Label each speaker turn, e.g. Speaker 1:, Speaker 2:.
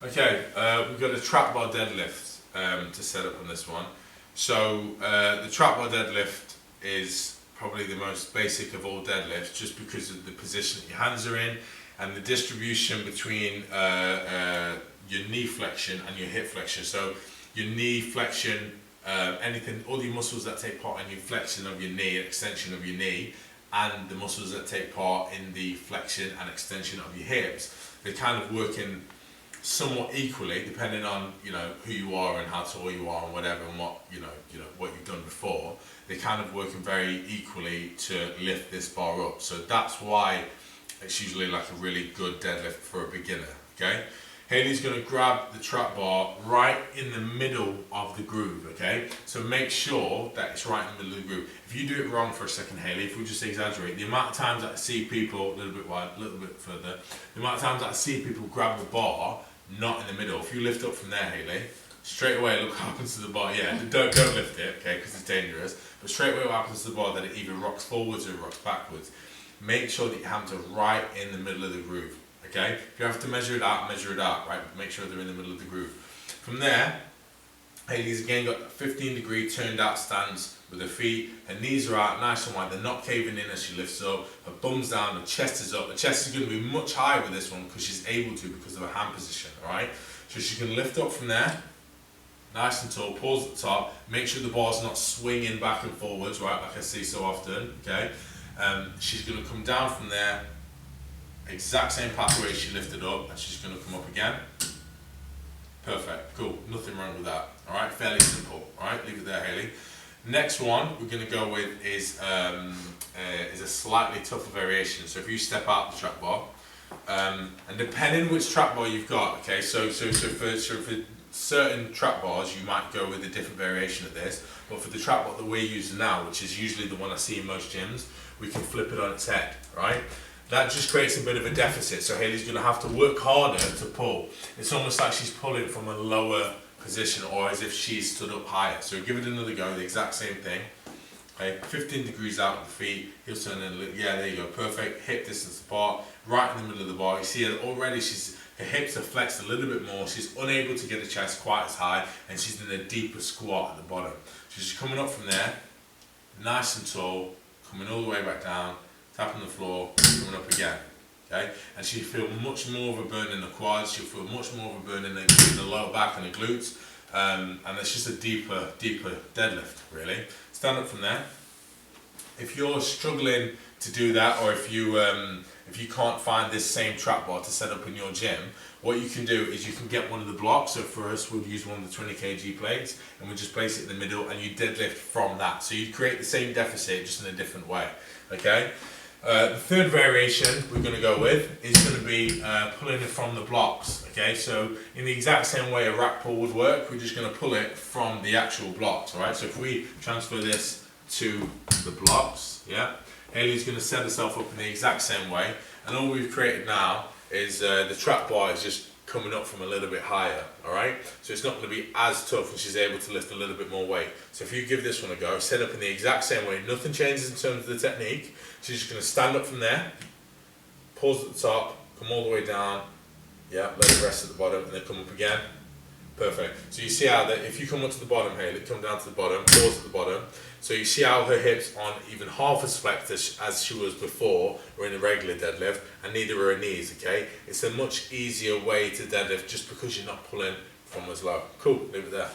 Speaker 1: Okay, we've got a trap bar deadlift to set up on this one. So the trap bar deadlift is probably the most basic of all deadlifts, just because of the position that your hands are in and the distribution between your knee flexion and your hip flexion. So your knee flexion, all the muscles that take part in your flexion of your knee, extension of your knee, and the muscles that take part in the flexion and extension of your hips, they kind of work in somewhat equally, depending on who you are and how tall you are and whatever, and what what you've done before. They kind of working very equally to lift this bar up. So that's why it's usually like a really good deadlift for a beginner. Okay, Haley's going to grab the trap bar right in the middle of the groove. Okay, so make sure that it's right in the middle of the groove. If you do it wrong for a second, Haley, if we just exaggerate, the amount of times that I see people a little bit wide, a little bit further, the amount of times that I see people grab the bar not in the middle. If you lift up from there, Haley, straight away look what happens to the bar. Yeah, don't lift it, okay, because it's dangerous. But straight away what happens to the bar, that it either rocks forwards or it rocks backwards. Make sure that your hands are right in the middle of the groove, okay? If you have to measure it out, right? Make sure they're in the middle of the groove. From there, Haley's again got a 15-degree turned out stance with her feet. Her knees are out nice and wide. They're not caving in as she lifts up. Her bum's down, her chest is up. The chest is going to be much higher with this one because she's able to, because of her hand position, alright? So she's going to lift up from there, nice and tall, pause at the top. Make sure the bar's not swinging back and forwards, right, like I see so often, okay? She's going to come down from there, exact same pathway she lifted up, and she's going to come up again. Perfect, cool, nothing wrong with that, alright, fairly simple, alright, leave it there, Haley. Next one we're going to go with is a slightly tougher variation. So if you step out the trap bar, and depending which trap bar you've got, okay, so for certain trap bars you might go with a different variation of this, but for the trap bar that we're using now, which is usually the one I see in most gyms, we can flip it on its head, right? That just creates a bit of a deficit, so Haley's going to have to work harder to pull. It's almost like she's pulling from a lower position, or as if she's stood up higher. So give it another go, the exact same thing. Okay, 15 degrees out of the feet, heels turn in, yeah, there you go, perfect. Hip distance apart, right in the middle of the bar. You see her already, her hips are flexed a little bit more, she's unable to get the chest quite as high, and she's in a deeper squat at the bottom. So she's coming up from there, nice and tall, coming all the way back down, tapping the floor, coming up again. Okay, and she'll feel much more of a burn in the quads, she'll feel much more of a burn in the lower back and the glutes, and it's just a deeper deadlift, really. Stand up from there. If you're struggling to do that, or if you can't find this same trap bar to set up in your gym, what you can do is you can get one of the blocks. So for us, we'll use one of the 20 kg plates, and we'll just place it in the middle, and you deadlift from that. So you create the same deficit, just in a different way, okay? The third variation we're going to go with is going to be pulling it from the blocks, okay? So in the exact same way a rack pull would work, we're just going to pull it from the actual blocks, alright? So if we transfer this to the blocks, yeah, Haley's going to set herself up in the exact same way, and all we've created now is the trap bar is just coming up from a little bit higher, alright? So it's not going to be as tough, and she's able to lift a little bit more weight. So if you give this one a go, set up in the exact same way, nothing changes in terms of the technique. She's just going to stand up from there, pause at the top, come all the way down, yeah, let it rest at the bottom, and then come up again. Perfect. So you see how that if you come up to the bottom, Haley, come down to the bottom, pause at the bottom. So you see how her hips aren't even half as flexed as she was before, or in a regular deadlift, and neither are her knees, okay? It's a much easier way to deadlift just because you're not pulling from as low. Cool, leave it there.